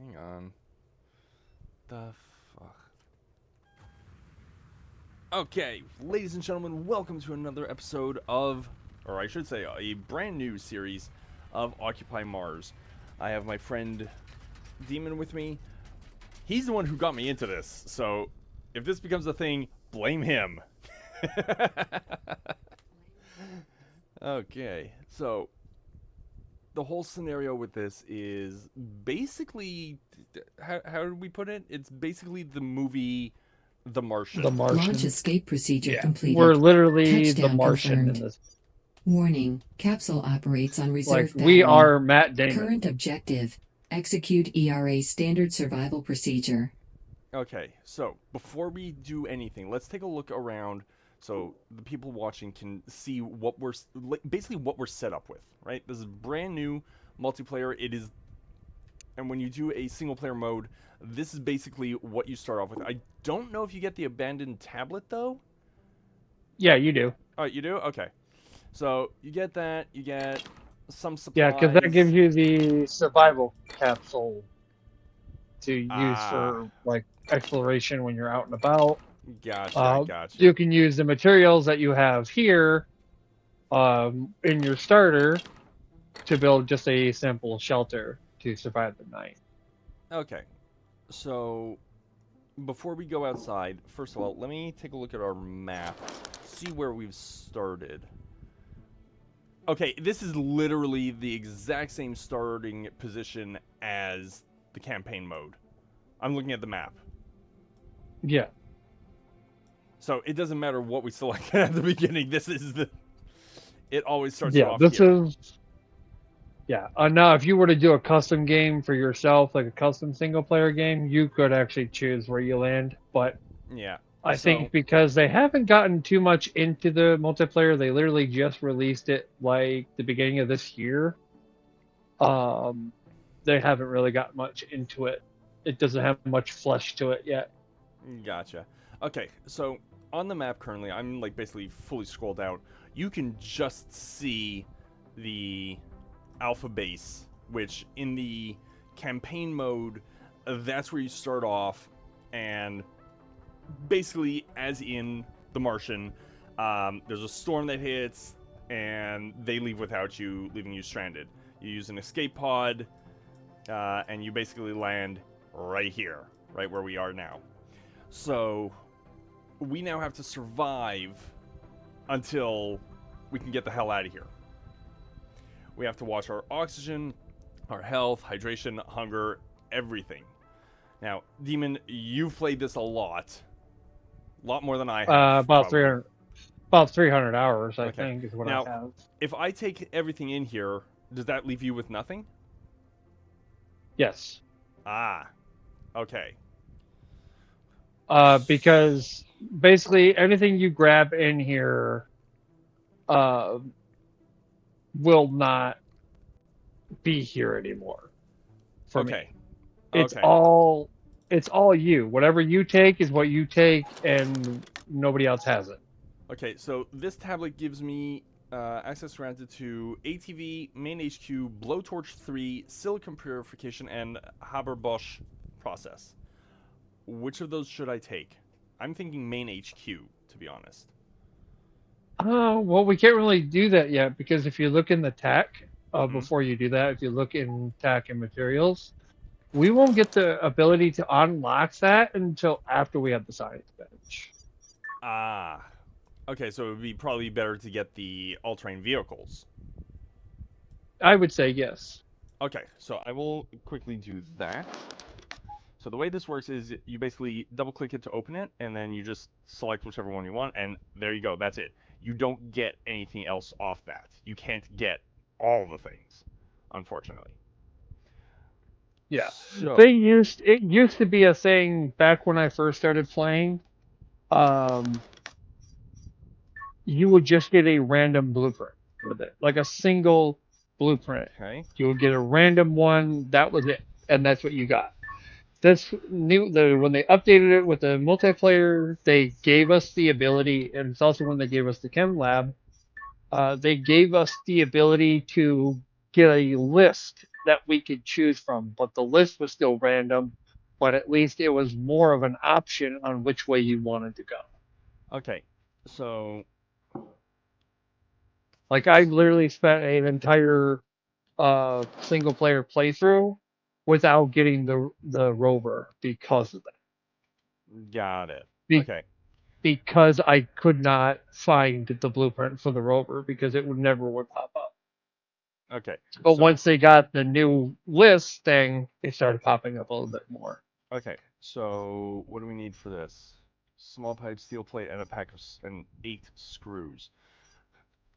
Hang on. The fuck? Okay, ladies and gentlemen, welcome to another episode of, or I should say, a brand new series of Occupy Mars. I have my friend Demon with me. He's the one who got me into this, so if this becomes a thing, blame him. Okay, so the whole scenario with this is basically, how did we put it? It's basically the movie The Martian. The Launch Martian. escape procedure Yeah, we're completed. literally the Touchdown Martian in confirmed. this. Warning, capsule operates on Like, reserve we battery. are Matt Damon. Current objective, execute ERA standard survival procedure. Okay, so before we do anything, let's take a look around so the people watching can see what we're basically what we're set up with, right? This is brand new multiplayer. It is, and when you do a single player mode, this is basically what you start off with. I don't know if you get the abandoned tablet though. Yeah, you do. Oh, you do? Okay. So you get that. You get some Yeah, because that gives supplies. you the survival capsule to use Ah, for, like, exploration when you're out and about. gotcha, gotcha. You can use the materials that you have here in your starter to build just a simple shelter to survive the night. Okay, so before we go outside, first of all, let me take a look at our map, see where we've started. Okay, this is literally the exact same starting position as the campaign mode. I'm looking at the map. Yeah. So it doesn't matter what we select at the beginning. This is the... It always starts Yeah, off this here. is... Yeah. Now, if you were to do a custom game for yourself, like a custom single-player game, you could actually choose where you land. But Yeah. I So, think because they haven't gotten too much into the multiplayer, they literally just released it like the beginning of this year. They haven't really got much into it. It doesn't have much flesh to it yet. gotcha. Okay, so on the map currently, I'm like basically fully scrolled out. You can just see the alpha base, which in the campaign mode, that's where you start off, and basically, as in The Martian, there's a storm that hits, and they leave without you, leaving you stranded. You use an escape pod, and you basically land right here, right where we are now. So, we now have to survive until we can get the hell out of here. We have to watch our oxygen, our health, hydration, hunger, everything. Now, Demon, you've played this a lot more than I have. About Probably. 300 hours, I Okay. think, is what Now, I have. if I take everything in here, does that leave you with nothing? Yes. Ah. Okay. Because basically anything you grab in here uh, will not be here anymore for me. Okay. It's Okay. all you. Whatever you take is what you take, and nobody else has it. Okay, so this tablet gives me access granted to ATV, main HQ, blowtorch 3, silicon purification, and Haber-Bosch process. Which of those should I take? I'm thinking main HQ, to be honest. Well, we can't really do that yet because if you look in the TAC, Mm-hmm. before you do that, if you look in TAC and materials, we won't get the ability to unlock that until after we have the science bench. Ah. Okay, so it would be probably better to get the all-terrain vehicles. I would say yes. Okay, so I will quickly do that. So the way this works is you basically double-click it to open it, and then you just select whichever one you want, and there you go. That's it. You don't get anything else off that. You can't get all the things, unfortunately. Yeah. So, It used to be a thing back when I first started playing. Um, you would just get a random blueprint with it, like a single blueprint. okay. You would get a random one. That was it, and that's what you got. When they updated it with the multiplayer, they gave us the ability, and it's also when they gave us the chem lab. They gave us the ability to get a list that we could choose from, but the list was still random. But at least it was more of an option on which way you wanted to go. Okay, so Like I literally spent an entire single player playthrough without getting the rover because of that. got it. Be- Okay, because I could not find the blueprint for the rover because it would never would pop up. okay. But So once they got the new list thing, it started popping up a little bit more. okay, so what do we need for this? Small pipe, steel plate, and a pack of and 8 screws.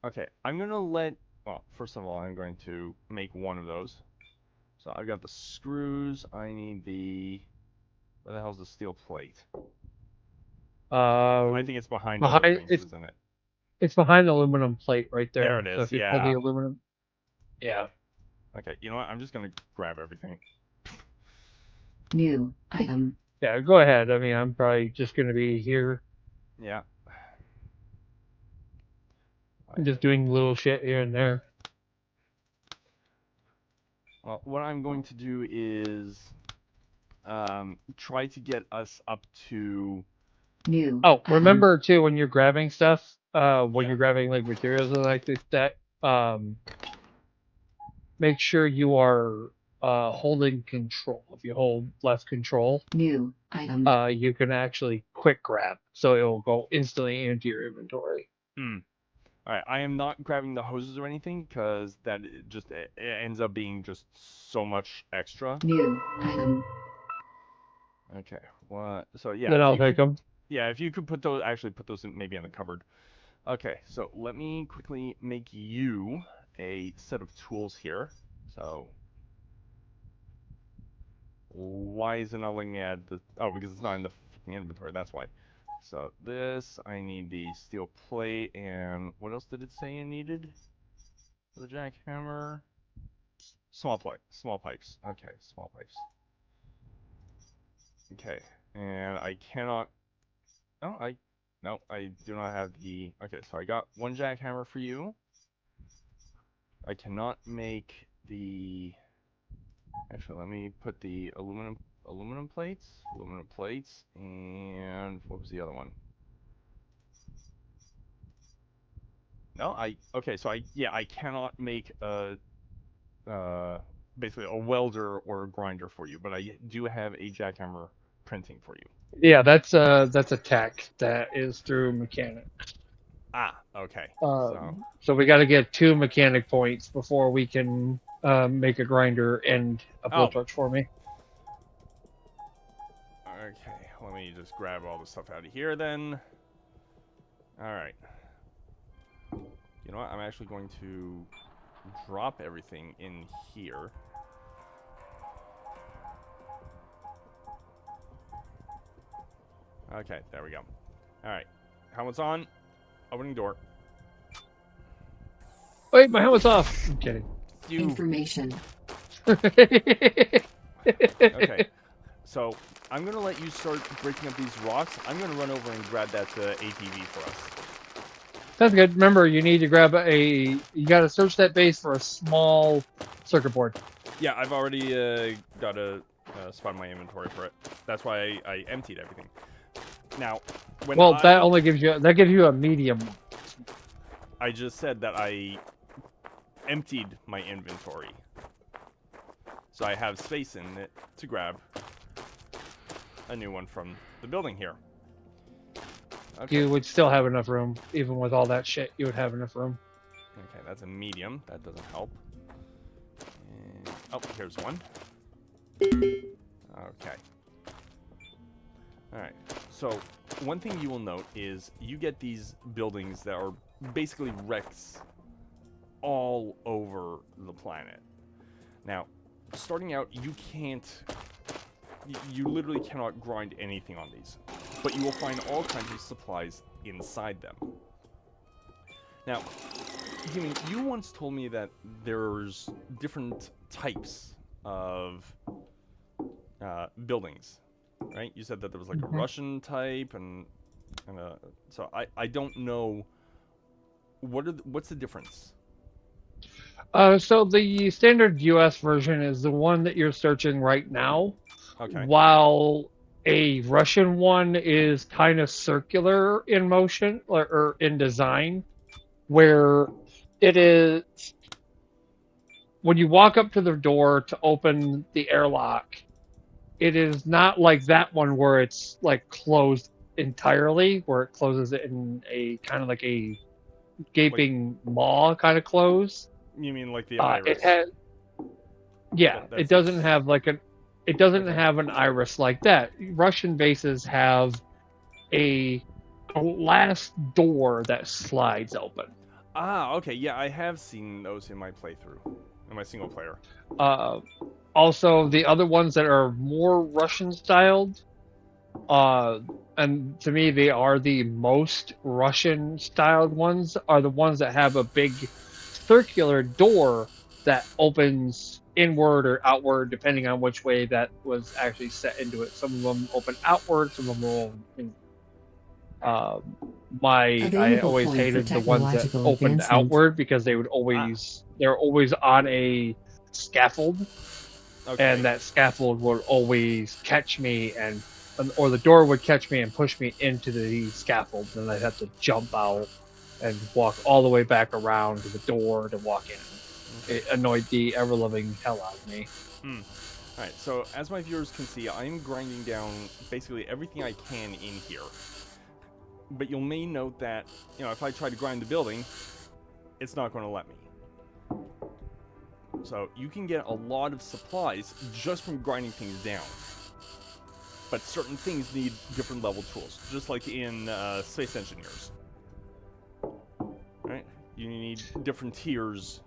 Okay, I'm gonna let. Well, first of all, I'm going to make one of those. So I've got the screws. I need the. Where the hell's the steel plate? I Uh, think it's behind other behind things, isn't it? it's behind the aluminum plate right There there. it So is. if you pull the Yeah. aluminum, yeah. Okay, you know what? I'm just gonna grab everything. New item. Yeah, go ahead. I mean, I'm probably just going to be here Yeah. just doing little shit here and there. Well, what I'm going to do is try to get us up to. New Oh, item. remember too when you're grabbing stuff, when Yeah. you're grabbing like materials and like that, make sure you are holding control. If you hold left control, New item. you can actually quick grab, so it will go instantly into your inventory. Hmm. All right. I am not grabbing the hoses or anything because that just it ends up being just so much extra. New item. Okay. What? So yeah, Then if I'll you take could, them. yeah, if you could put those, actually put those in maybe in the cupboard. Okay. So let me quickly make you a set of tools here. So why is it not letting me add the? Oh, because it's not in the inventory. That's why. So this, I need the steel plate, and what else did it say I needed? For the jackhammer. Small plate, small pipes. Okay, small pipes. Okay, and I cannot. Oh, no, I do not have the. Okay, so I got one jackhammer for you. I cannot make the. Actually, let me put the aluminum plates, and what was the other one? No, okay, so I cannot make a uh basically a welder or a grinder for you, but I do have a jackhammer printing for you. Yeah, that's a tech that is through mechanic. Ah, okay. So, So we got to get 2 mechanic points before we can make a grinder and a oh, blowtorch for me. okay. Let me just grab all the stuff out of here then. All right. You know what? I'm actually going to drop everything in here. Okay, there we go. All right. Helmet's on. Opening door. Wait, my helmet's off. I'm kidding. Information. Okay. So I'm gonna let you start breaking up these rocks. I'm gonna run over and grab that ATV for us. That's good. Remember, you need to grab you got to search that base for a small circuit board. Yeah, I've already got a spot in my inventory for it. That's why I emptied everything. Now, when Well, that gives you a medium. I just said that I emptied my inventory, so I have space in it to grab a new one from the building here. Okay. You would still have enough room, even with all that shit. You would have enough room. Okay, that's a medium. That doesn't help. And, oh, here's one. Okay. Alright, so one thing you will note is you get these buildings that are basically wrecks all over the planet. Now, starting out, you can't... You literally cannot grind anything on these. But you will find all kinds of supplies inside them. Now, Human, you once told me that there's different types of buildings, right? You said that there was like a Russian type and a... So I don't know... What's the difference? So the standard US version is the one that you're searching right now, Okay. while a Russian one is kind of circular in motion or in design, where it is when you walk up to the door to open the airlock, it is not like that one where it's like closed entirely, where it closes in a kind of like a Like, gaping maw kind of close. you mean like the It iris? has, yeah, it doesn't That's have like it doesn't okay. have an iris like that. Russian bases have a glass door that slides open. Ah, okay. Yeah, I have seen those in my playthrough, in my single player. Uh, Also, the other ones that are more Russian styled, uh, and to me they are the most Russian styled ones, are the ones that have a big circular door that opens inward or outward depending on which way that was actually set into it. Some of them open outward, some of them open. Uh, I Available always point for hated the ones that technological opened advancement. outward because Ah, they're always on a scaffold, and okay. that scaffold would always catch me or the door would catch me and push me into the scaffold, and I'd have to jump out and walk all the way back around to the door to walk in. Okay. It annoyed the ever loving hell out of me. Hmm. All right. So as my viewers can see, I'm grinding down basically everything I can in here. But you may note that if I try to grind the building, it's not going to let me. So you can get a lot of supplies just from grinding things down. But certain things need different level tools, just like in Space Engineers. Right? You need different tiers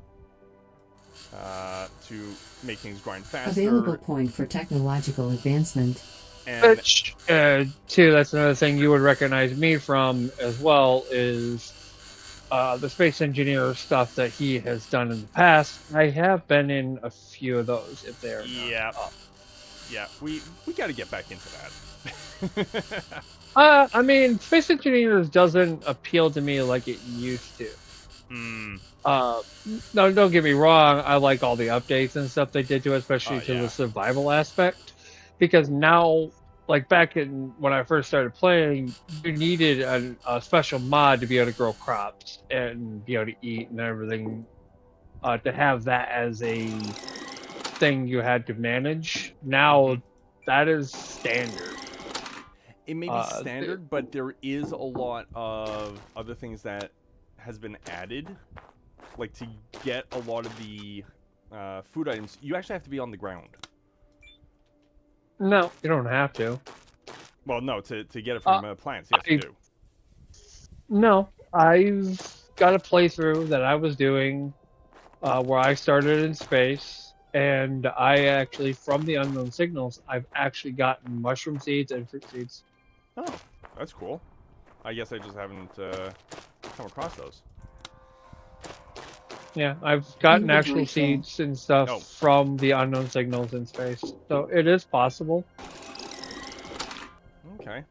to make things grind Available faster, point for technological advancement. and Which, too, that's another thing you would recognize me from as well is the space engineer stuff that he has done in the past. I have been in a few of those if they're yeah, not up. yeah, we got to get back into that. I mean, space engineers doesn't appeal to me like it used to. Hmm. Uh, no, don't get me wrong. I like all the updates and stuff they did to it, especially to the Yeah. survival aspect. Because now, like back in when I first started playing, you needed a special mod to be able to grow crops and be able to eat and everything. To have that as a thing you had to manage. Hmm. Now, that is standard. It may be Uh, standard, but there is a lot of other things that has been added. Like to get a lot of the food items, you actually have to be on the ground. no, you don't have to. Well, no, to get it Uh, from plants, yes, you I do. No, I've got a playthrough that I was doing where I started in space, and I actually, from the unknown signals, I've actually gotten mushroom seeds and fruit seeds. Oh, that's cool. I guess I just haven't come across those. Yeah, I've gotten Inventory actual full. seeds and stuff Oh, from the unknown signals in space, so it is possible. okay.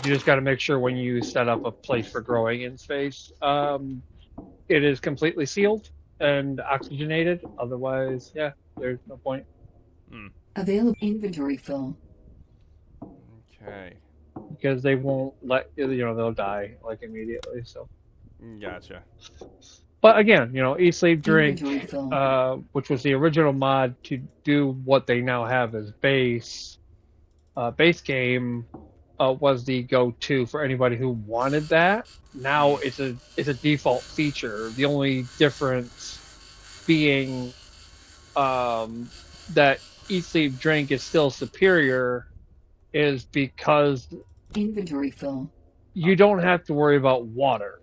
You just got to make sure when you set up a place for growing in space, it is completely sealed and oxygenated. Otherwise, yeah, there's no point. Hmm. Available inventory full. Okay. Because they won't let they'll die like immediately. So, Gotcha. but again, eat, sleep, Inventory drink, full. which was the original mod to do what they now have as base game, was the go-to for anybody who wanted that. Now Hmm. it's a default feature. The only difference being that eat, sleep, drink is still superior is because Inventory full. you don't have to worry about water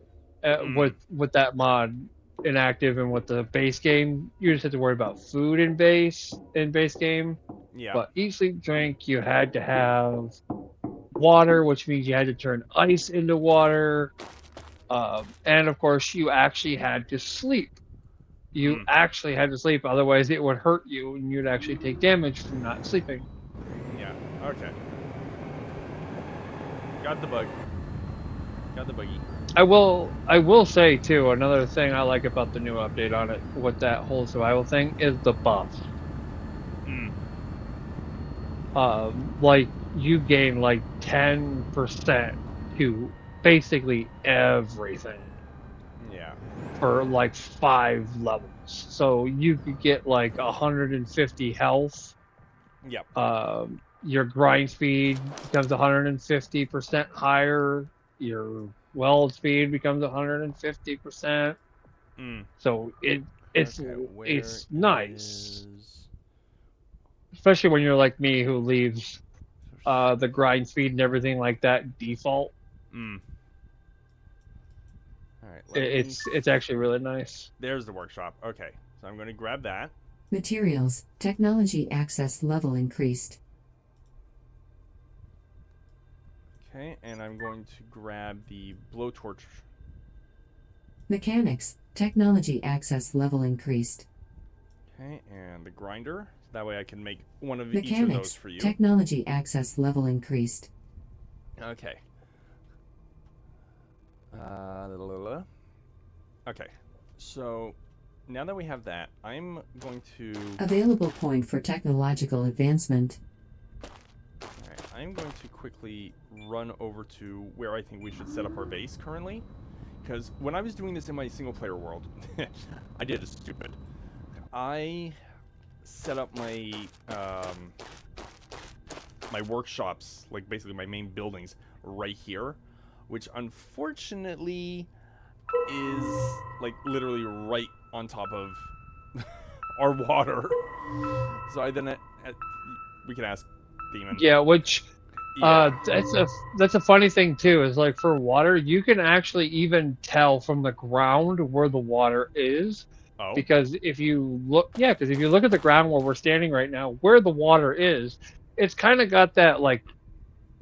Hmm. with that mod inactive and with the base game. You just have to worry about food in base game. Yeah. But eat, sleep, drink, you had to have water, which means you had to turn ice into water, and of course you actually had to sleep. You Hmm. actually had to sleep, otherwise it would hurt you, and you'd actually take damage from not sleeping. Yeah. Okay. Got the bug. Got the buggy. I will say too, another thing I like about the new update on it with that whole survival thing is the buffs. Mm. Like you gain like 10% to basically everything Yeah. for like 5 levels. So you could get like 150 health. Yep. Your grind speed becomes 150% higher. Your weld speed becomes 150%. Mm. So it's Okay, where it's nice, is... especially when you're like me who leaves the grind speed and everything like that default. Mm. All right, let me... It's actually really nice. There's the workshop. Okay, so I'm going to grab that. Materials, technology access level increased. Okay, and I'm going to grab the blowtorch. Mechanics, technology access level increased. Okay, and the grinder. So that way I can make one of each of those Mechanics, for you. technology access level increased. Okay. Okay, so now that we have that, I'm going to... Available point for technological advancement. Alright, I'm going to quickly run over to where I think we should set up our base currently. Because when I was doing this in my single-player world, I did it stupid. I set up my my workshops, like basically my main buildings, right here, which unfortunately is like literally right on top of our water. So I then we can ask Demon. Yeah, which Yeah. that's a funny thing too. Is like for water, you can actually even tell from the ground where the water is, Oh. because if you look, yeah, because if you look at the ground where we're standing right now, where the water is, it's kind of got that like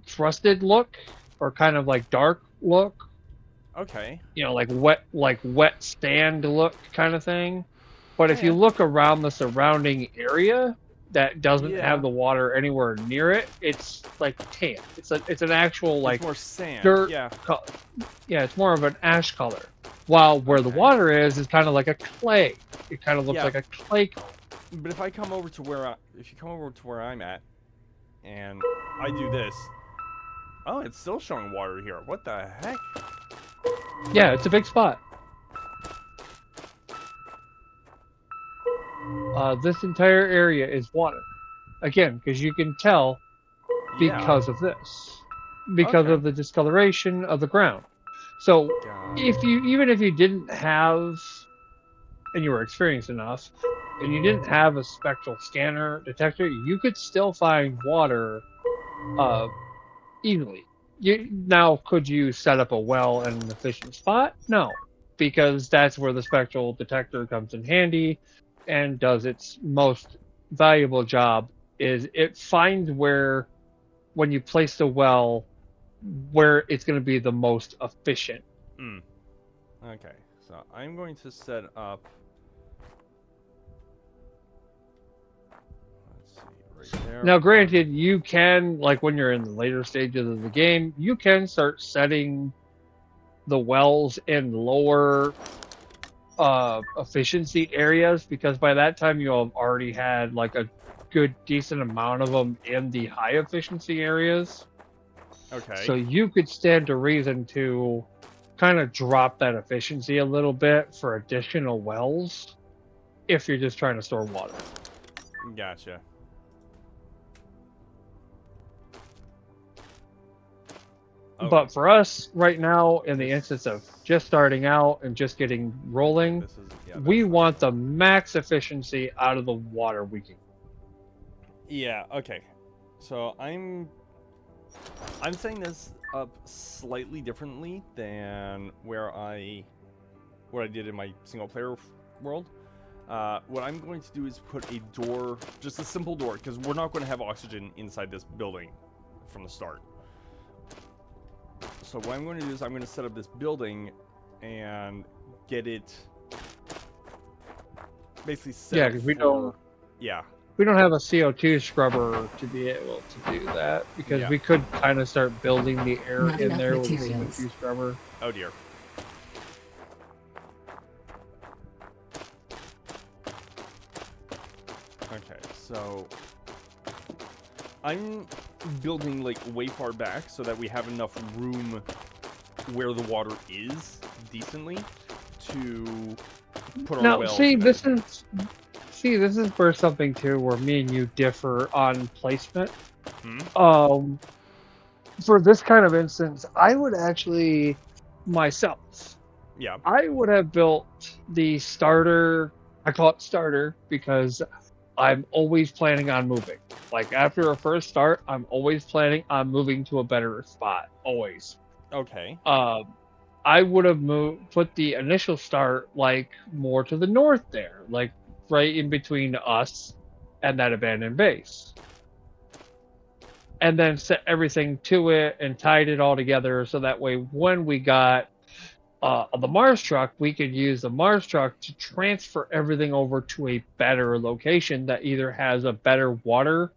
crusted look or kind of like dark look, Okay. like wet sand look kind of thing. But Oh if you yeah. look around the surrounding area that doesn't have Yeah. the water anywhere near it, it's like tan. It's an actual It's like more sand. dirt Yeah. color. Yeah, it's more of an ash color. While where the Okay. water is kind of like a clay. It kind of looks Yeah. like a clay color. But if I come over to where if you come over to where I'm at, and I do this, oh, it's still showing water here. What the heck? Yeah, it's a big spot. This entire area is water. Again, because you can tell Yeah. because of this, because Okay. of the discoloration of the ground. So Got if it. you even if you didn't have and you were experienced enough and you didn't have a spectral scanner detector, you could still find water uh, easily. Now, could you set up a well in an efficient spot? No, because that's where the spectral detector comes in handy and does its most valuable job. Is it finds where when you place the well where it's going to be the most efficient. Hmm. Okay. So I'm going to set up. Let's see, right there. Now, granted, you can, like when you're in the later stages of the game, you can start setting the wells in lower efficiency areas because by that time you'll have already had like a good decent amount of them in the high efficiency areas. Okay. So you could stand to reason to kind of drop that efficiency a little bit for additional wells if you're just trying to store water. Gotcha. Oh, But for us right now, in the this- instance of just starting out and just getting rolling, this is we that's not want good. the max efficiency out of the water we can. Yeah. Okay. So I'm setting this up slightly differently than what I did in my single player world. What I'm going to do is put a door, just a simple door, because we're not going to have oxygen inside this building from the start. So what I'm going to do is I'm going to set up this building and get it basically set Yeah, up because yeah. we don't have a CO2 scrubber to be able to do that because Yeah. we could kind of start building the air Not in enough there with a materials. CO2 scrubber. Oh dear. So I'm building like way far back so that we have enough room where the water is decently to put our Now, wells. see, and this everything. this is where something too, where me and you differ on placement. Hmm? For this kind of instance, I would actually myself, Yeah. I would have built the starter. I call it starter because I'm always planning on moving. Like after a first start, I'm always planning on moving to a better spot. Always. Okay. Um, I would have put the initial start like more to the north there, like right in between us and that abandoned base. And then set everything to it and tied it all together so that way when we got the Mars truck, we could use the Mars truck to transfer everything over to a better location that either has a better water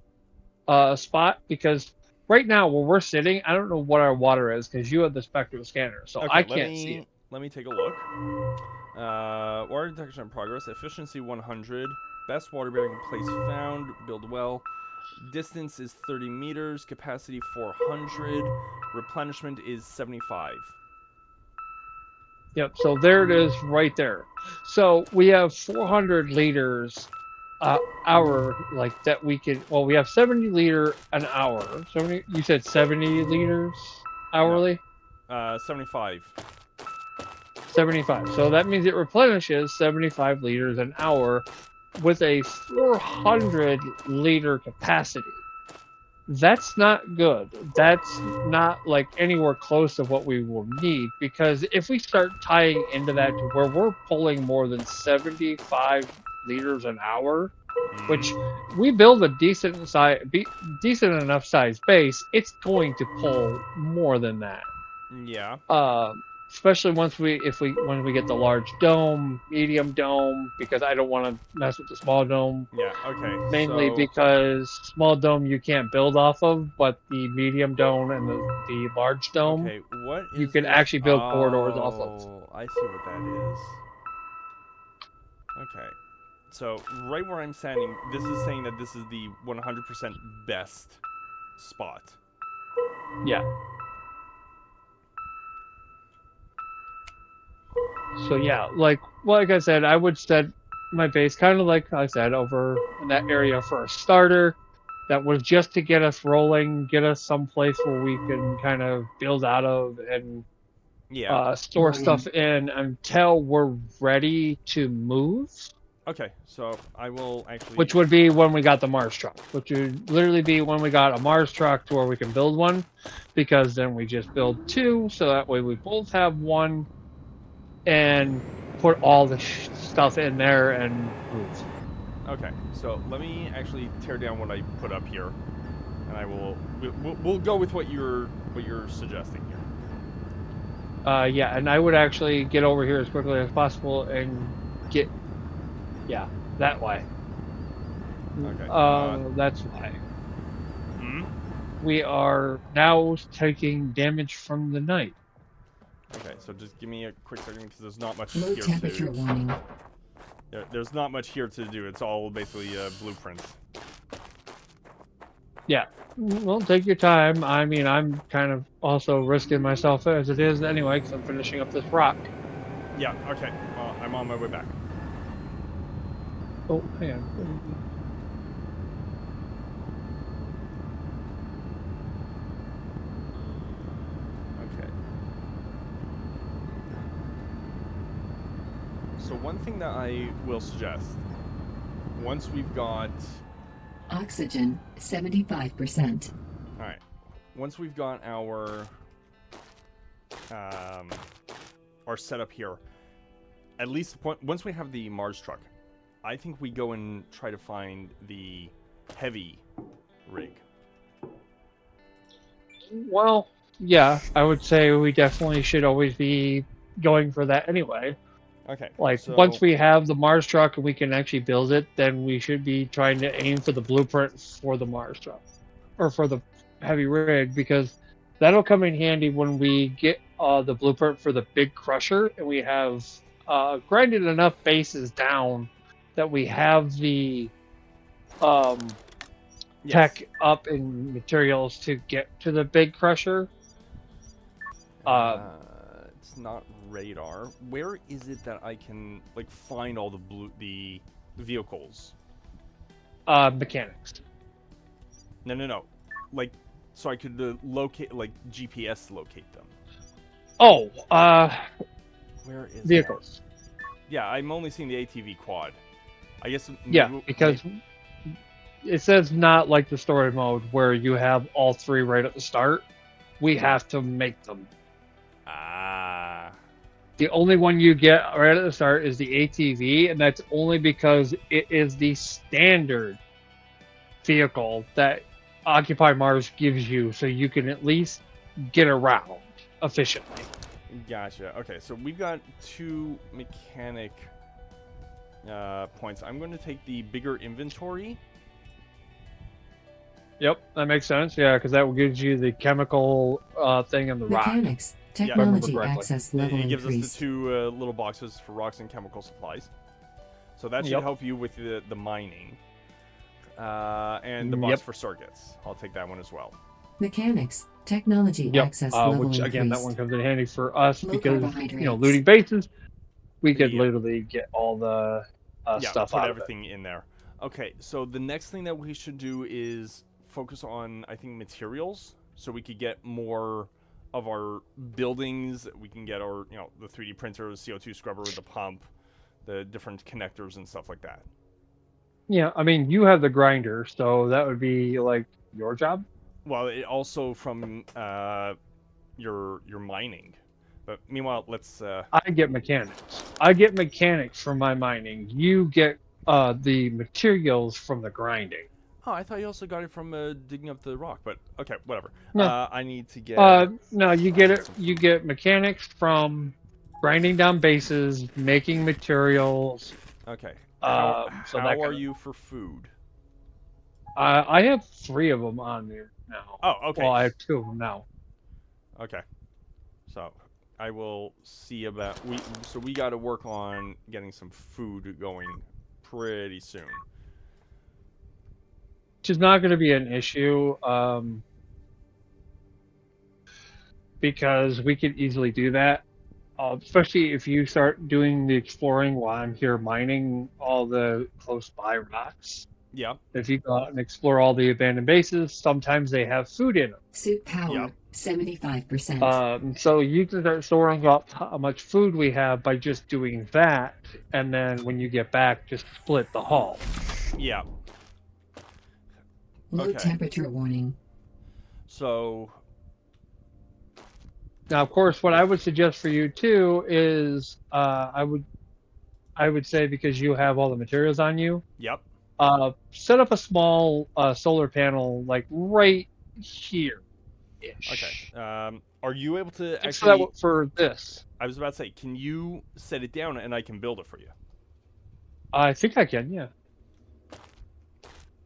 spot. Because right now where we're sitting, I don't know what our water is because you have the spectral scanner, so Okay. I Let can't see it. me take a look. Water detection in progress. Efficiency 100. Best water bearing place found. Build well. Distance is 30 meters. Capacity 400. Replenishment is 75. Yep. So there it is, right there. So we have 400 liters hour like that we could. Well, we have 70 liter an hour. 70. You said 70 liters No. hourly. 75. 75. So that means it replenishes 75 liters an hour with a 400 liter capacity. That's not good. That's not like anywhere close to what we will need because if we start tying into that to where we're pulling more than 75 liters an hour, which we build a decent enough size base, it's going to pull more than that. Yeah. Uh, Especially when we get the large dome, medium dome, because I don't want to mess with the small dome. Yeah. Okay. Mainly So because small dome you can't build off of, but the medium dome and the large dome okay, what you is can this? actually build corridors off of. Oh, I see what that is. Okay. So right where I'm standing, this is saying that this is the 100% best spot. Yeah. So yeah, like I said, I would set my base kind of like I said over in that area for a starter. That was just to get us rolling, get us someplace where we can kind of build out of and Yeah. store stuff in until we're ready to move. Okay. So I will actually. Which would be when we got the Mars truck, which would literally be when we got a Mars truck to where we can build one, because then we just build two, so that way we both have one, and put all the stuff in there and move. Okay. So let me actually tear down what I put up here, and I will. We'll go with what you're suggesting here. Yeah, and I would actually get over here as quickly as possible and get, yeah, that way. Okay. That's why. Hmm? We are now taking damage from the night. Okay. So just give me a quick second because there's not much Low here temperature to. warning. There's not much here to do. It's all basically blueprints. Yeah. Well, take your time. I mean, I'm kind of also risking myself as it is anyway, because I'm finishing up this rock. Yeah. Okay. Well, I'm on my way back. Oh, hang on. Okay. So one thing that I will suggest, once we've got, Oxygen 75%. all right, once we've got our setup here, at least once we have the Mars truck, I think we go and try to find the heavy rig. Well, yeah, I would say we definitely should always be going for that anyway. Okay. Like, So once we have the Mars truck and we can actually build it, then we should be trying to aim for the blueprint for the Mars truck. Or for the heavy rig, because that'll come in handy when we get the blueprint for the big crusher and we have grinded enough bases down that we have the Yes. tech up in materials to get to the big crusher. It's not radar. Where is it that I can like find all the vehicles? Mechanics. No. Like, so I could locate, like GPS locate them. Oh, Where is vehicles. That? Yeah, I'm only seeing the ATV quad. I guess. Yeah, because it says not like the story mode where you have all three right at the start. We have to make them. Ah. The only one you get right at the start is the ATV, and that's only because it is the standard vehicle that Occupy Mars gives you, so you can at least get around efficiently. Gotcha. Okay, so we've got 2 mechanic points. I'm going to take the bigger inventory. Yep, that makes sense. Yeah, because that gives you the chemical thing and the rock. Mechanics. Technology correctly. access level It gives us increased. the 2 little boxes for rocks and chemical supplies. So that should Yep. help you with the mining. And the box for circuits. I'll take that one as well. Mechanics. Technology Yep, access level which increased. again, that one comes in handy for us Low because carbohydrates. looting bases, we could Yeah. literally get all the stuff put out everything in there. Okay, so the next thing that we should do is focus on, I think, materials, so we could get more of our buildings. We can get our, the 3D printer, the CO2 scrubber, the pump, the different connectors and stuff like that. Yeah, I mean, you have the grinder, so that would be like your job. Well, it also from your mining. But meanwhile, let's. I get mechanics. I get mechanics from my mining. You get the materials from the grinding. Oh, I thought you also got it from digging up the rock. But okay, whatever. No, I need to get. no, you get it. You get mechanics from grinding down bases, making materials. Okay. So how that are you for food? I have 3 of them on there now. Oh, okay. Well, I have 2 of them now. Okay. So I will see about So we got to work on getting some food going pretty soon. Which is not going to be an issue, because we can easily do that. Especially if you start doing the exploring while I'm here mining all the close by rocks. Yeah. If you go out and explore all the abandoned bases, sometimes they have food in them. Suit power. 75%. So you can start storing up how much food we have by just doing that, and then when you get back, just split the haul. Yeah. Low temperature warning. So now, of course, what I would suggest for you too is I would say, because you have all the materials on you. Yep. Set up a small solar panel like right here. Okay. Are you able to Fix actually? that for this. I was about to say, can you set it down and I can build it for you? I think I can. Yeah.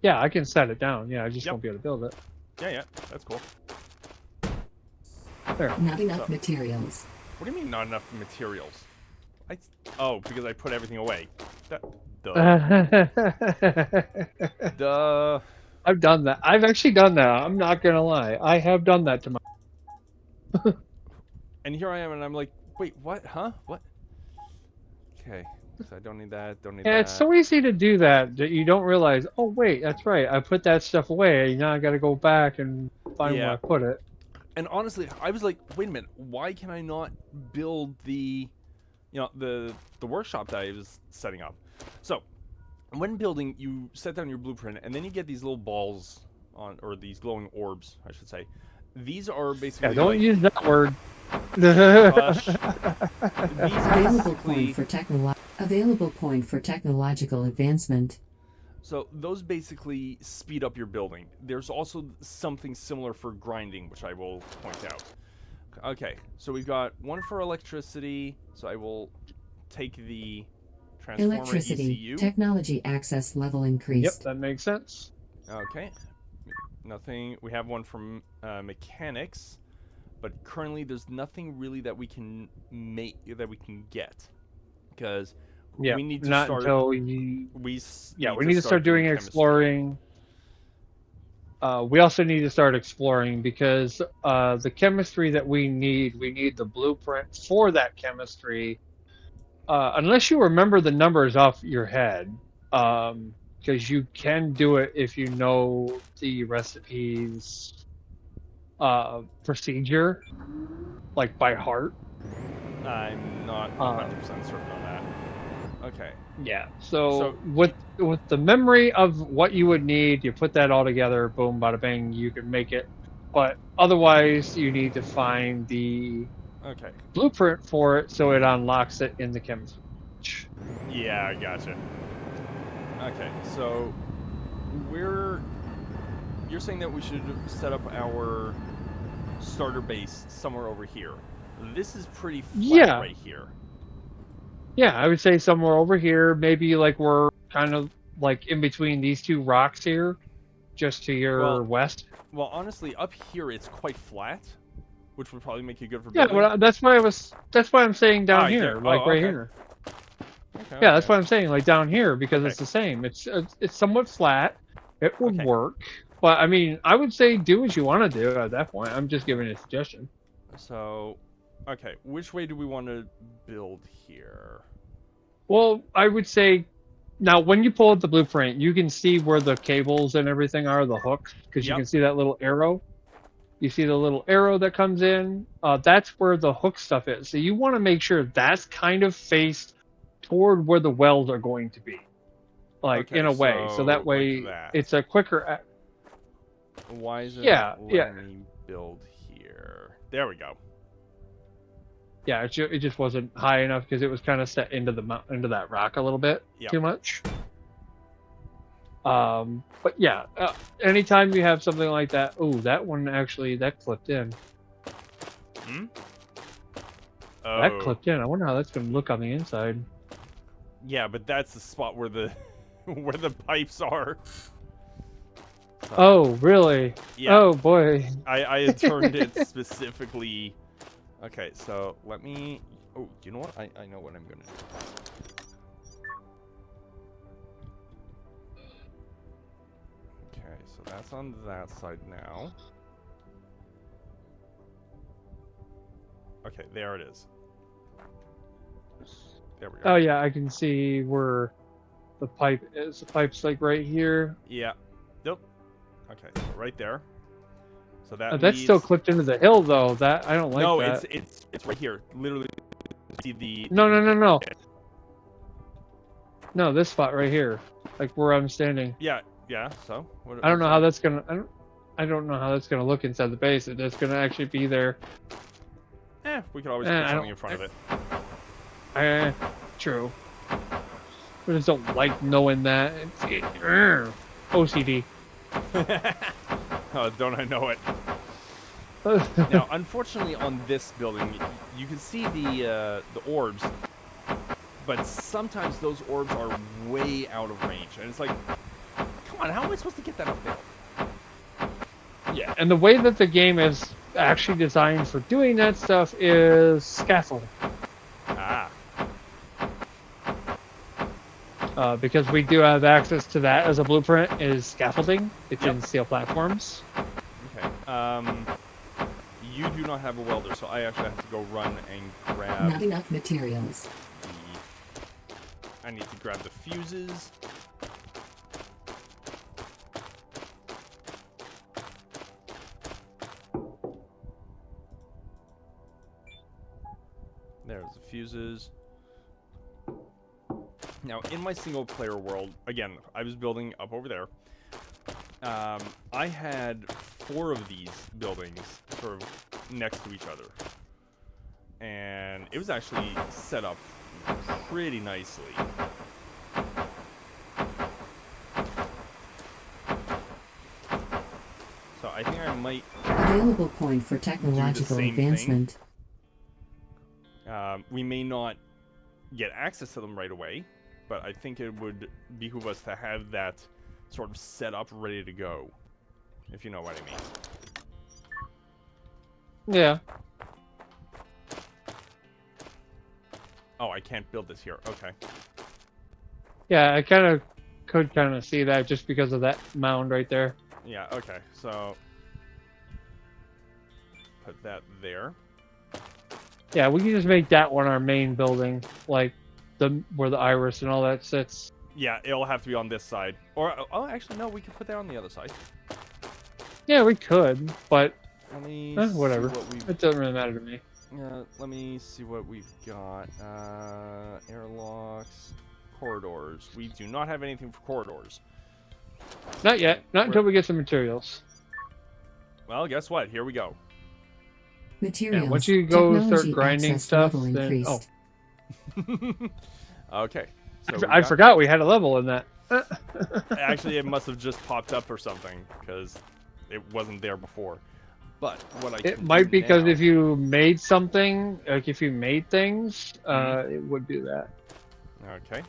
Yeah, I can set it down. Yeah, I just Yep. won't be able to build it. Yeah, that's cool. There. Not enough materials. What do you mean not enough materials? Because I put everything away. Duh. Duh. I've done that. I've actually done that. I'm not gonna lie. I have done that to my. And here I am, and I'm like, wait, what? Huh? What? Okay. So I don't need that. Don't need that. Yeah, it's so easy to do that you don't realize. Oh wait, that's right. I put that stuff away. Now I got to go back and find where I put it. And honestly, I was like, wait a minute. Why can I not build the workshop that I was setting up? So when building, you set down your blueprint, and then you get these little balls or these glowing orbs, I should say. These are basically. Yeah, don't use that word. Available point for technological advancement. So those basically speed up your building. There's also something similar for grinding, which I will point out. Okay, so we've got one for electricity. So I will take the transformer Electricity. ECU. Technology access level increased. Yep, that makes sense. Okay. Nothing. We have one from mechanics, but currently there's nothing really that we can get, because Yeah, we need to not start. until you. We Yeah, need we to need to start doing chemistry. exploring. We also need to start exploring because the chemistry that we need the blueprint for that chemistry. Unless you remember the numbers off your head, because you can do it if you know the recipe's procedure, like by heart. I'm not Um, 100% certain on that. Okay. yeah. So So with the memory of what you would need, you put that all together, boom, bada bang, you can make it. But otherwise, you need to find the okay. blueprint for it so it unlocks it in the chemistry. Yeah, I gotcha. Okay, so we're you're saying that we should set up our starter base somewhere over here. This is pretty flat Yeah, right here. yeah, I would say somewhere over here, maybe like we're kind of like in between these two rocks here, just to your Well, west. honestly, up here it's quite flat, which would probably make you good for Yeah, building. that's why I was. That's why I'm saying Ah, down here. here, like Oh, right okay. here. Okay, Yeah, okay. that's what I'm saying, like down here, because Okay. it's the same. It's somewhat flat. It would Okay. work, but I mean, I would say do what you want to do at that point. I'm just giving a suggestion. So, okay, which way do we want to build here? Well, I would say now when you pull up the blueprint, you can see where the cables and everything are, the hooks, because you Yep. can see that little arrow. You see the little arrow that comes in? That's where the hook stuff is. So you want to make sure that's kind of faced toward where the wells are going to be, like in Okay, a way. So that so like way that. it's a quicker. Why is it Yeah, not yeah, letting me build here? There we go. yeah. It just wasn't high enough because it was kind of set into into that rock a little bit Yep. too much. But yeah, anytime you have something like that, oh, that one actually that clipped in. Hmm? That Oh. clipped in. I wonder how that's going to look on the inside. Yeah, but that's the spot where the where the pipes are. So, Oh, really? yeah, Oh boy. I had turned it specifically. Okay, so let me. Oh, you know what? I know what I'm gonna do. Okay, so that's on that side now. Okay, there it is. There we go. Oh yeah, I can see where the pipe is. The pipe's like right here. Yeah. Yep. Okay, so right there. So that That's still leads. clipped into the hill though. That I don't like No, that. it's right here. Literally, see No, the no, no, no. No, this spot right here, like where I'm standing. yeah, yeah. So what? I don't What's know how that? that's gonna. I don't know how that's gonna look inside the base. It's gonna actually be there. We could always put I something don't. in front of it. True. I just don't like knowing that. OCD. Oh, don't I know it? Now, unfortunately, on this building, you can see the orbs, but sometimes those orbs are way out of range, and it's like, come on, how am I supposed to get that up there? Yeah, and the way that the game is actually designed for doing that stuff is scaffolding. Ah, Because we do have access to that as a blueprint is scaffolding. It's Yep. in steel platforms. okay. You do not have a welder, so I actually have to go run and grab Not enough materials. I need to grab the fuses. There's the fuses. Now, in my single player world, again, I was building up over there. I had 4 of these buildings sort of next to each other. And it was actually set up pretty nicely. So I think I might Available point for technological same thing. advancement. We may not get access to them right away, but I think it would behoove us to have that sort of set up ready to go, if you know what I mean. Yeah. Oh, I can't build this here. Okay. Yeah, I could kind of see that just because of that mound right there. Yeah, okay. So put that there. Yeah, we can just make that one our main building, like where the iris and all that sits. Yeah, it'll have to be on this side. Or oh, actually no, we could put that on the other side. Yeah, we could, but Let me whatever. see what we've It doesn't really matter to me. let me see what we've got. Airlocks, corridors. We do not have anything for corridors. Not yet. Not until we get some materials. Well, guess what? Here we go. Materials. Yeah, once you go start Technology grinding access stuff, level then increased. Okay. So I forgot we had a level in that. Actually, it must have just popped up or something because it wasn't there before. But what I It can might do because now, if you made something, like if you made things, it would do that. Okay.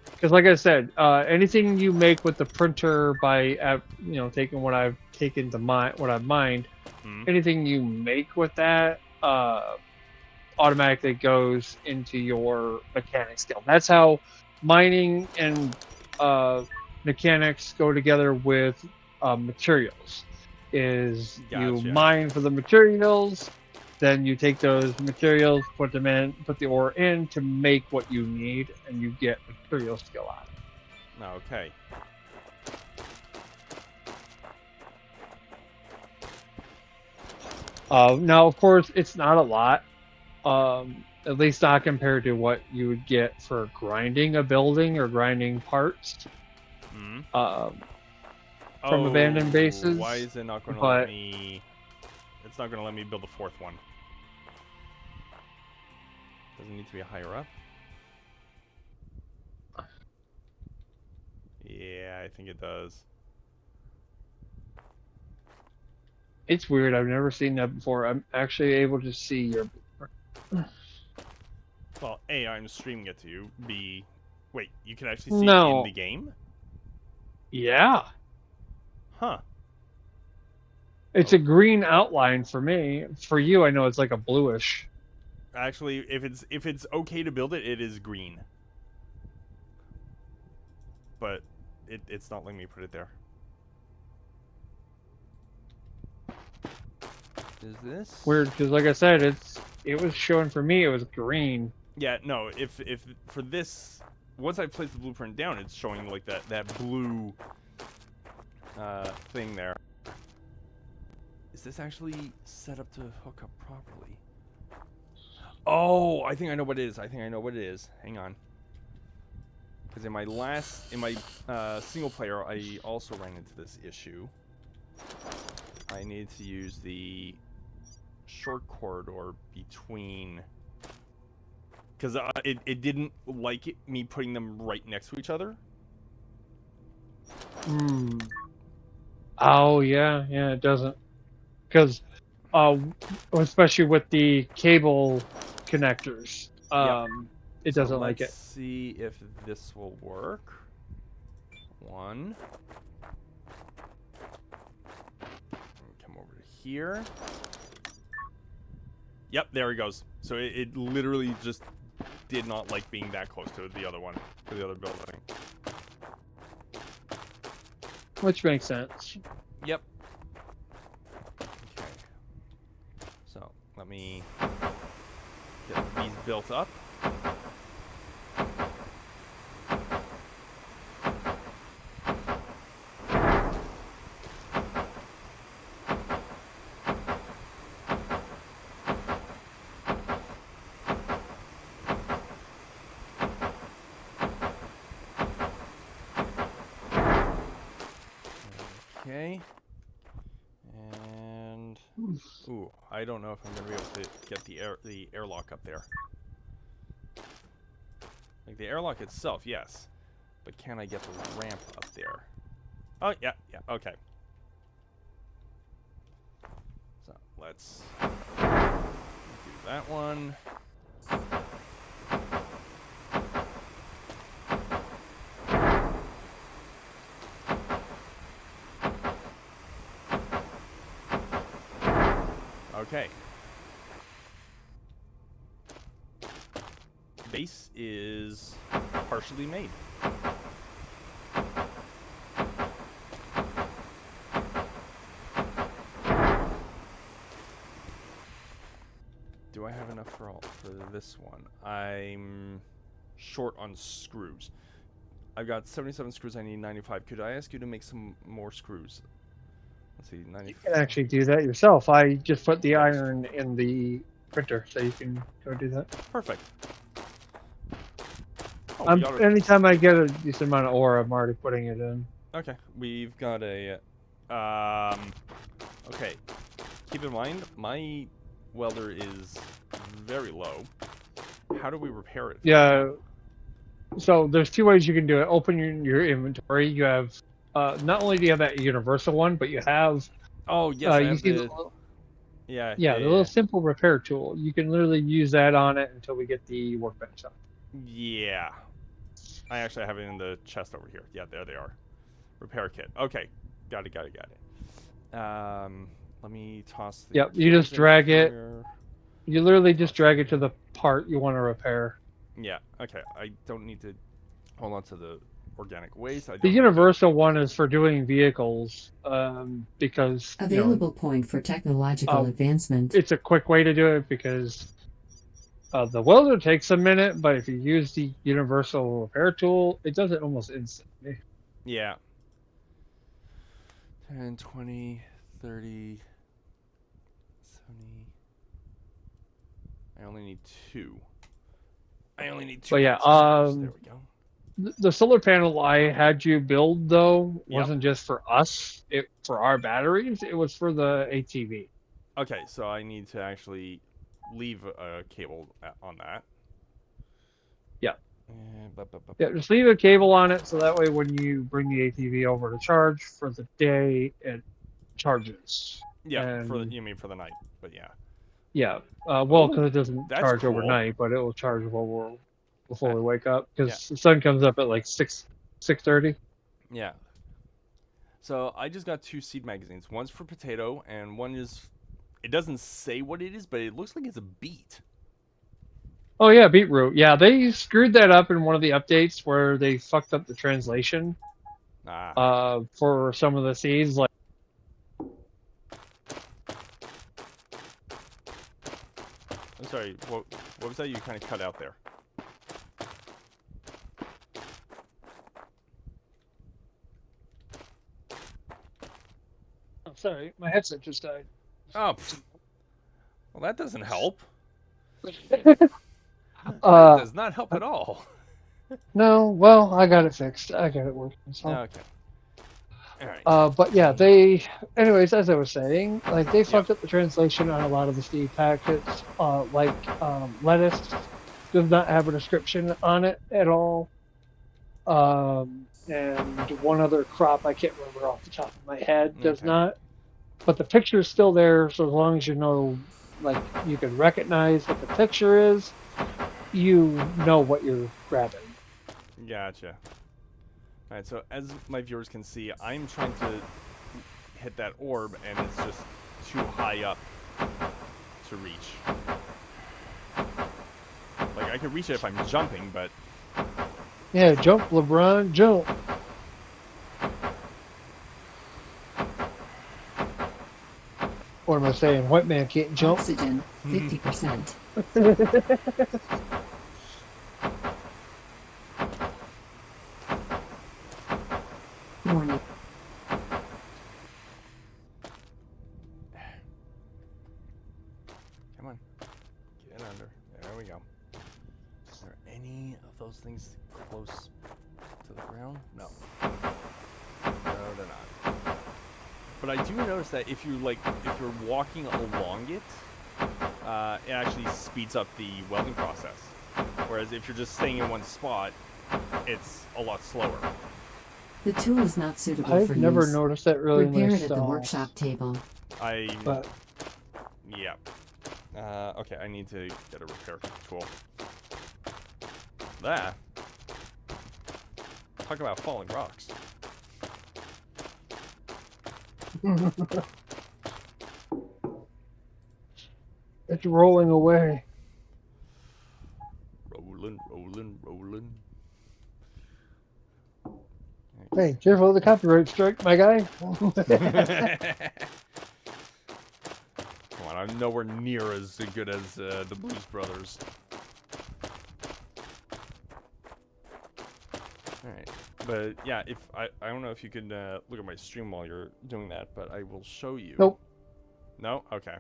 Because, like I said, anything you make with the printer by, taking what I've taken to what I've mined, anything you make with that automatically goes into your mechanics skill. That's how mining and mechanics go together with materials. Is you Gotcha. mine for the materials, then you take those materials, put them in, put the ore in to make what you need, and you get material skill out of it. Okay. Now, of course, it's not a lot. At least not compared to what you would get for grinding a building or grinding parts from abandoned bases. Why is it not going to but let me? It's not going to let me build a fourth one. Does it need to be higher up? Yeah, I think it does. it's weird. I've never seen that before. I'm actually able to see your. Well, A, I'm streaming it to you. B, wait, you can actually see it in No. the game? Yeah. Huh. It's a green outline for me. For you, I know it's like a bluish. Actually, if it's okay to build it, it is green. But it's not letting me put it there. Is this Weird, because like I said, it was showing for me it was green. Yeah, no, if for this, once I place the blueprint down, it's showing like that blue thing there. Is this actually set up to hook up properly? Oh, I think I know what it is. Hang on. Because in my single player, I also ran into this issue. I needed to use the short corridor between, because it didn't like me putting them right next to each other. Oh yeah, it doesn't, because especially with the cable connectors, it doesn't like it. Let's see if this will work. One. Come over to here. Yep, there he goes. So it literally just did not like being that close to the other one, to the other building. Which makes sense. Yep. Okay. So let me get these built up. Okay. And ooh, I don't know if I'm gonna be able to get the airlock up there. Like the airlock itself, yes, but can I get the ramp up there? Oh yeah, okay. So let's do that one. Okay. Base is partially made. do I have enough for this one? I'm short on screws. I've got 77 screws. I need 95. Could I ask you to make some more screws? Let's see, 95. You can actually do that yourself. I just put the iron in the printer, so you can go do that. Perfect. Oh, anytime I get a decent amount of ore, I'm already putting it in. Okay, we've got a. Okay, keep in mind my welder is very low. How do we repair it? Yeah. So there's two ways you can do it. Open your inventory. You have not only do you have that universal one, but you have oh yes, I you have see the little, yeah the little simple repair tool. You can literally use that on it until we get the workbench up. Yeah, I actually have it in the chest over here. Yeah, there they are. Repair kit. Okay, got it. Let me toss the. Yep, you just drag it. You literally just drag it to the part you want to repair. Yeah. Okay. I don't need to hold on to the organic waste. The universal one is for doing vehicles, because available point for technological advancement. It's a quick way to do it because the welder takes a minute, but if you use the universal repair tool, it does it almost instantly. Yeah. 10, 20, 30, 70. I only need 2. But yeah, there we go. The solar panel I had you build though wasn't just for us. For our batteries. It was for the ATV. Okay, so I need to actually leave a cable on that. Yeah. Yeah, just leave a cable on it so that way when you bring the ATV over to charge for the day, it charges. Yeah, you mean for the night, but yeah. Yeah, well, because it doesn't charge cool. overnight, but it will charge before we wake up, because the sun comes up at like 6:30. Yeah. So I just got 2 seed magazines. One's for potato, and one is. It doesn't say what it is, but it looks like it's a beet. Oh yeah, beetroot. Yeah, they screwed that up in one of the updates where they fucked up the translation. For some of the seeds, like. I'm sorry. What was that? You kind of cut out there. I'm sorry, my headset just died. Oh, well, that doesn't help. That does not help at all. No, well, I got it fixed. I got it working. So. Okay. All right. But yeah, anyways, as I was saying, like they fucked up the translation on a lot of the seed packets. Lettuce does not have a description on it at all. And one other crop I can't remember off the top of my head does not. But the picture is still there, so as long as you know, like you can recognize what the picture is, you know what you're grabbing. Gotcha. Alright, so as my viewers can see, I'm trying to hit that orb, and it's just too high up to reach. Like, I could reach it if I'm jumping, but... Yeah, jump, LeBron, jump! What am I saying? White man can't jump? Oxygen, 50%. Warning. Come on. Get under. There we go. Are there any of those things close to the ground? No. No, they're not. But I do notice that if you're walking along it, it actually speeds up the welding process. Whereas if you're just staying in one spot, it's a lot slower. The tool is not suitable for use. I've never noticed that really Repair it at the workshop table. Yeah. Okay, I need to get a repair tool. Talk about falling rocks. It's rolling away. Rolling. Hey, careful of the copyright strike, my guy. Come on, I'm nowhere near as good as the Blues Brothers. Alright, but yeah, if I don't know if you could look at my stream while you're doing that, but I will show you. Nope. No? Okay.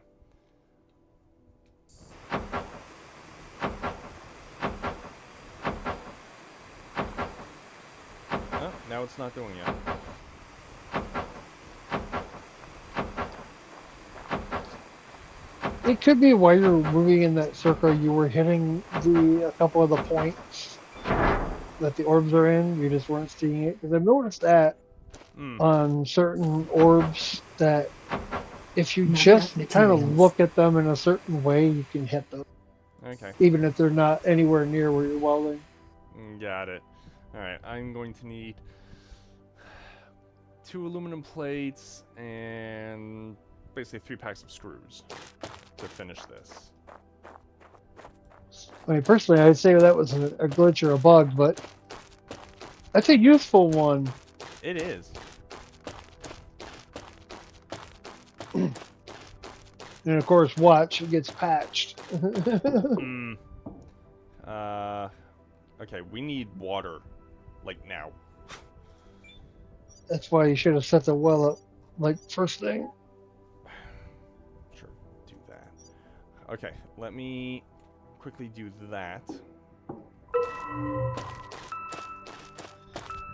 Oh, now it's not doing it. It could be while you're moving in that circle, you were hitting a couple of the points that the orbs are in. You just weren't seeing it. Because I've noticed that on certain orbs that if you Not just enough kind of materials. look at them in a certain way, you can hit them, Okay. even if they're not anywhere near where you're welding. Got it. Alright, I'm going to need 2 aluminum plates and basically 3 packs of screws to finish this. I mean, personally, I'd say that was a glitch or a bug, but that's a useful one. It is. And of course, watch, it gets patched. Okay, we need water, like now. That's why you should have set the well up, like, first thing. Sure, do that. Okay, let me quickly do that.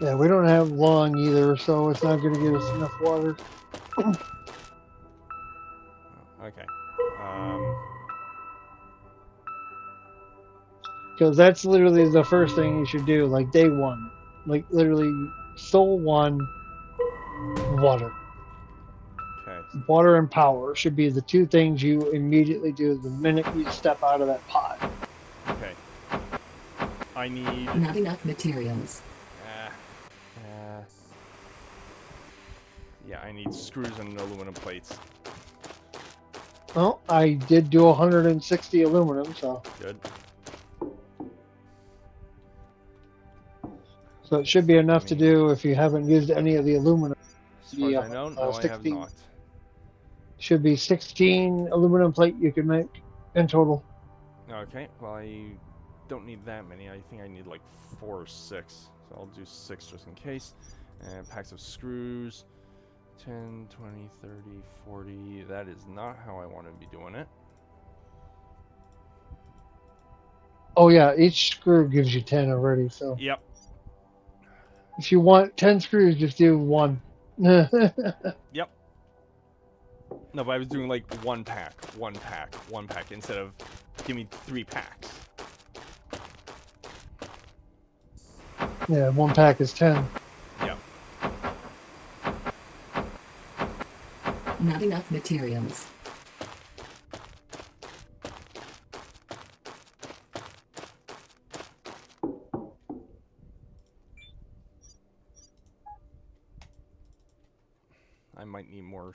Yeah, we don't have long either, so it's not going to give us enough water. Okay. Because that's literally the first thing you should do, like day one. Like, literally, soul one, water. Okay. Water and power should be the two things you immediately do the minute you step out of that pod. Okay. I need... Not enough materials. Yeah, I need screws and aluminum plates. Well, I did do 160 aluminum, so Good. it should be enough to do if you haven't used any of the aluminum. As far as I know, no, I have 16. not. Should be 16 aluminum plate you can make in total. Okay, well, I don't need that many. I think I need like 4 or 6. So I'll do 6 just in case. And packs of screws. 10, 20, 30, 40. That is not how I want to be doing it. Oh yeah, each screw gives you 10 already, so. Yep. If you want 10 screws, just do 1. Yep. No, but I was doing like 1 pack, 1 pack, 1 pack instead of give me 3 packs. Yeah, 1 pack is 10. Yep. Not enough materials. I might need more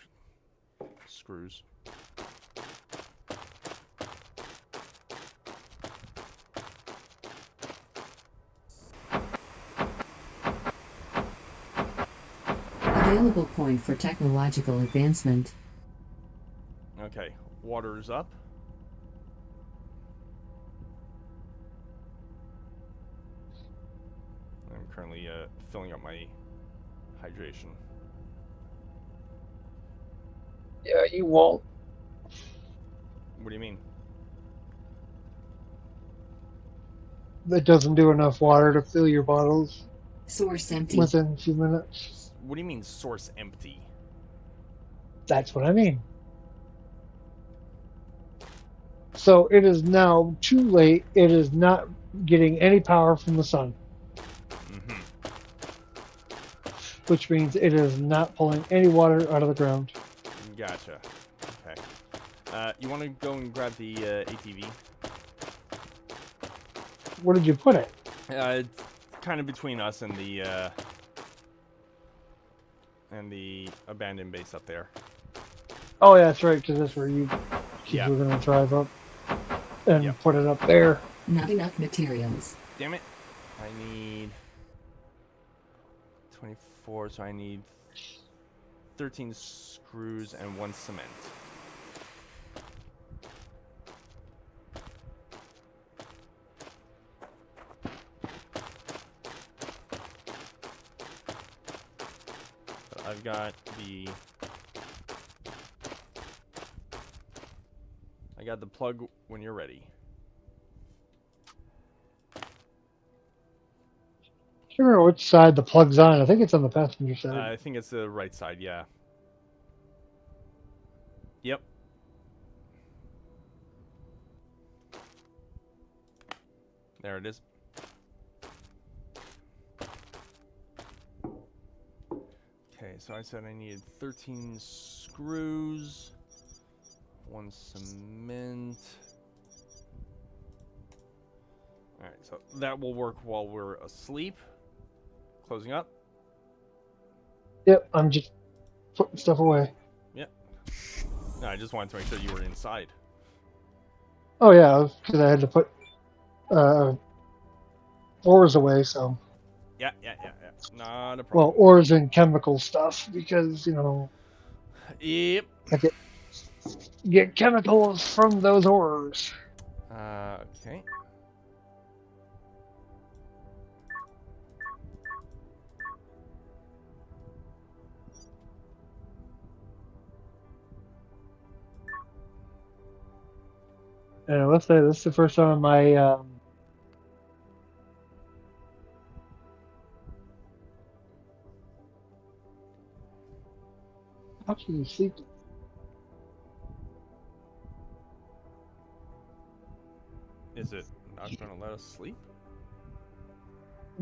screws. Available point for technological advancement. Okay, water's up. I'm currently filling up my hydration. Yeah, you won't. What do you mean? That doesn't do enough water to fill your bottles Source empty. within a few minutes. What do you mean source empty? That's what I mean. So it is now too late. It is not getting any power from the sun, which means it is not pulling any water out of the ground. Gotcha. Okay. You want to go and grab the ATV? Where did you put it? It's kind of between us and the abandoned base up there. Oh, yeah, that's right, because that's where you Yeah. were going to drive up and Yep. put it up there. Not enough materials. Damn it. I need 24, so I need 13 screws and 1 cement. I've got the plug when you're ready. I don't remember which side the plug's on. I think it's on the passenger side. I think it's the right side, yeah. Yep. There it is. Okay, so I said I needed 13 screws, 1 cement. Alright, so that will work while we're asleep. Closing up. Yep, I'm just putting stuff away. Yep. No, I just wanted to make sure you were inside. Oh yeah, because I had to put ores away. So Yeah. Not a well, problem. ores and chemical stuff because Yep. I get chemicals from those ores. Okay. And let's say this is the first time my how can you sleep? Is it not going to let us sleep?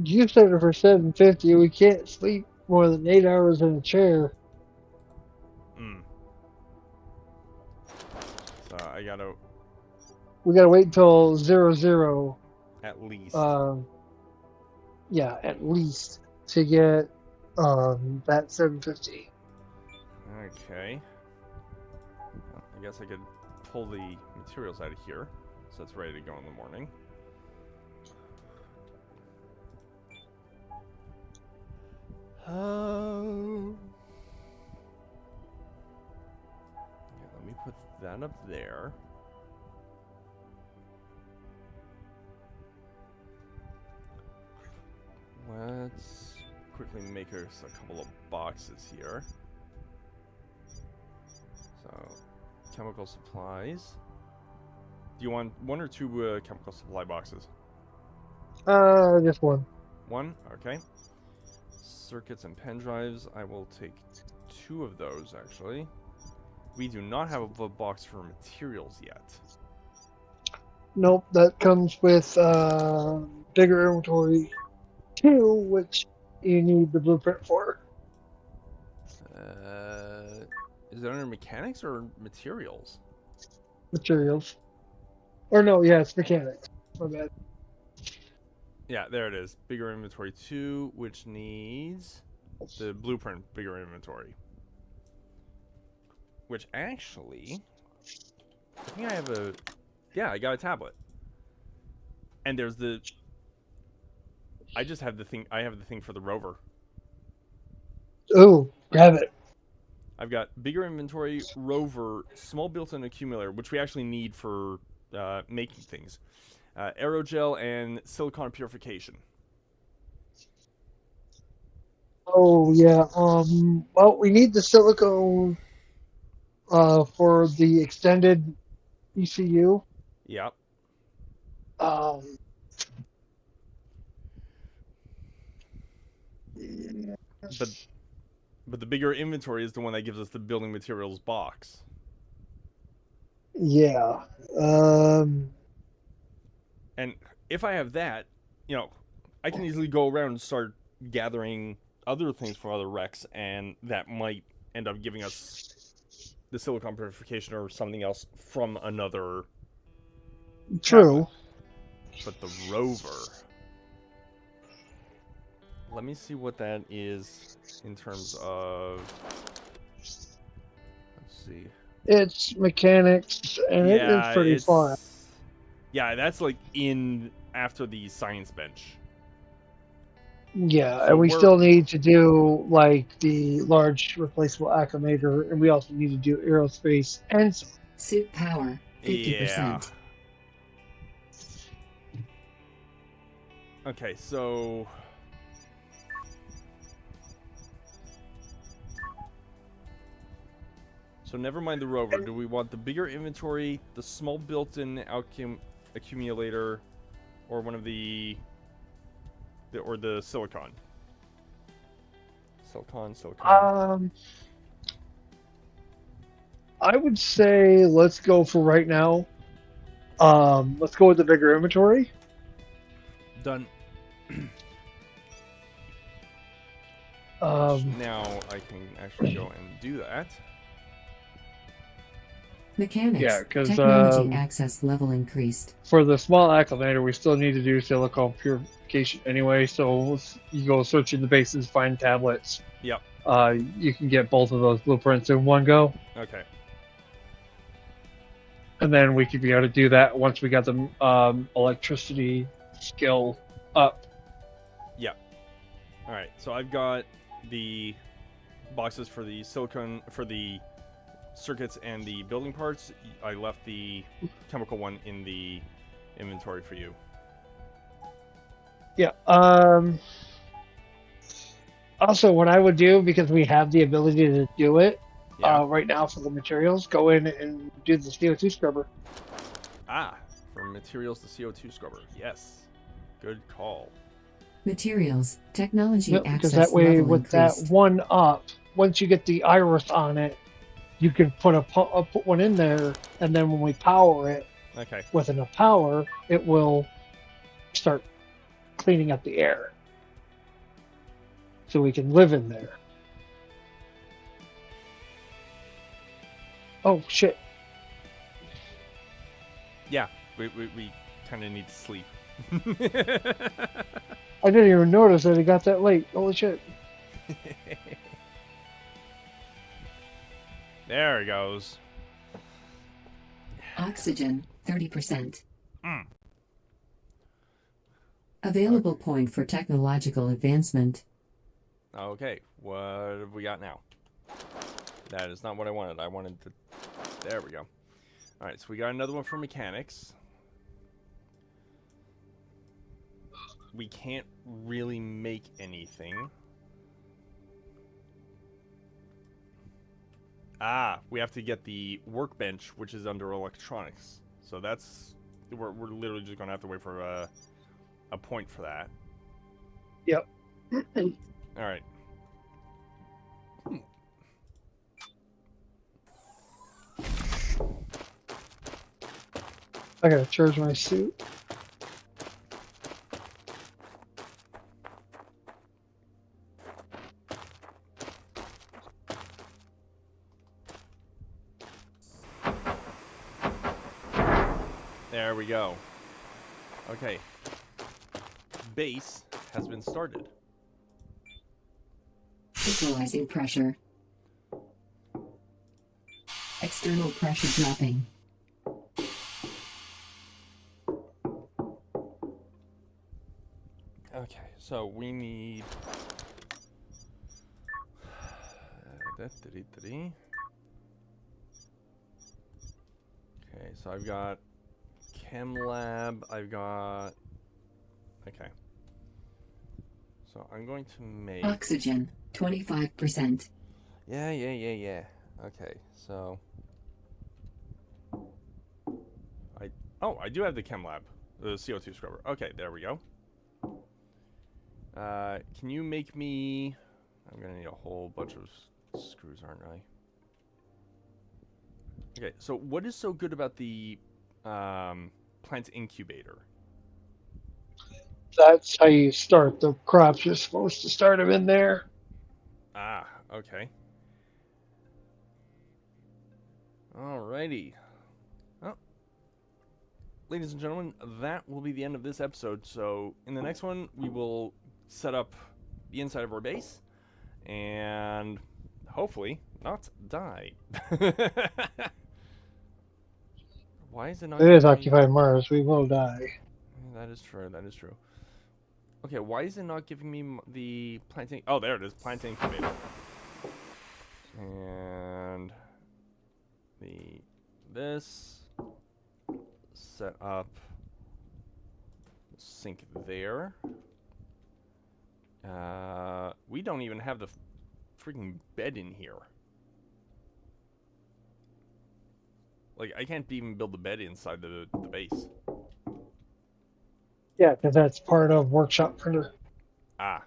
You started for 750. We can't sleep more than 8 hours in a chair. Hmm. So I gotta We gotta wait until 00. at least. Yeah, at least to get that 750. Okay. Well, I guess I could pull the materials out of here, so it's ready to go in the morning. Yeah, let me put that up there. Let's quickly make us a couple of boxes here. So, chemical supplies. Do you want 1 or 2 chemical supply boxes? Just one. 1? Okay. Circuits and pen drives. I will take 2 of those, actually. We do not have a box for materials yet. Nope, that comes with bigger inventory 2, which you need the blueprint for. Is it under mechanics or materials? Materials. Or no, yeah, it's mechanics. My bad. Yeah, there it is. Bigger inventory 2, which needs the blueprint bigger inventory. Which actually, I think I have a, yeah, I got a tablet. And there's the, I just have the thing, I have the thing for the rover. Ooh, grab it. I've got bigger inventory, rover, small built-in accumulator, which we actually need for making things. Aerogel and silicon purification. Oh yeah. Well, we need the silicone for the extended ECU. Yep. Um, But the bigger inventory is the one that gives us the building materials box. yeah. Um, And if I have that, I can easily go around and start gathering other things from other wrecks, and that might end up giving us the silicon purification or something else from another tablet. true. But the rover, let me see what that is in terms of, let's see. It's mechanics, and it's Yeah, pretty far. yeah, that's like in after the science bench. Yeah, So and we we're, still need to do like the large replaceable acclimator, and we also need to do aerospace and some. Suit power, yeah. 50%. Okay, so So never mind the rover. Do we want the bigger inventory, the small built-in accumulator, or one of or the silicon? Silicon. I would say let's go for right now. Let's go with the bigger inventory. Done. Um, Now I can actually go and do that. Mechanics. Yeah, 'cause, Technology access level increased. for the small acclimator, we still need to do silicone purification anyway. So you go search in the bases, find tablets. Yep. You can get both of those blueprints in one go, Okay. and then we could be able to do that once we got the electricity skill up. Yep. All right. So I've got the boxes for the silicon for the circuits and the building parts. I left the chemical one in the inventory for you. Yeah. Also, what I would do, because we have the ability to do it Yeah. right now for the materials, go in and do the CO2 scrubber. For materials, the CO2 scrubber. Yes. Good call. Materials. Technology Yep, because access that way, level with increased. that one up, once you get the iris on it, you can put one in there, and then when we power it Okay. with enough power, it will start cleaning up the air, so we can live in there. Oh shit! Yeah. We kind of need to sleep. I didn't even notice that it got that late. Holy shit! There it goes. Oxygen 30%. Mm. Available Okay. point for technological advancement. Okay. What have we got now? That is not what I wanted. I wanted the... There we go. Alright, so we got another one for mechanics. We can't really make anything. We have to get the workbench, which is under electronics. So that's... We're literally just going to have to wait for a point for that. Yep. Alright. I gotta charge my suit. There we go. Okay. Base has been started. Equalizing pressure. External pressure dropping. Okay, so we need... Okay, so I've got Chem Lab, I've got... Okay. So I'm going to make... Oxygen 25%. Yeah. Okay, so... I do have the Chem Lab. The CO2 scrubber. Okay, there we go. Can you make me... I'm gonna need a whole bunch of screws, aren't I? Okay, so what is so good about the plant incubator? That's how you start the crops. You're supposed to start them in there. Okay. Alrighty. Well, ladies and gentlemen, that will be the end of this episode. So in the next one, we will set up the inside of our base and hopefully not die. Why is it not? It is occupied Mars. We will die. That is true. That is true. Okay, why is it not giving me the planting? Oh, there it is, plant incubator. And this set up sink there. We don't even have the freaking bed in here. Like, I can't even build the bed inside the base. Yeah, because that's part of Workshop Printer. Ah.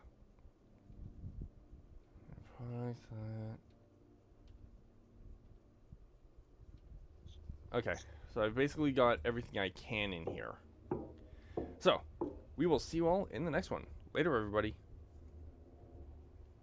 Okay, so I've basically got everything I can in here. So, we will see you all in the next one. Later, everybody.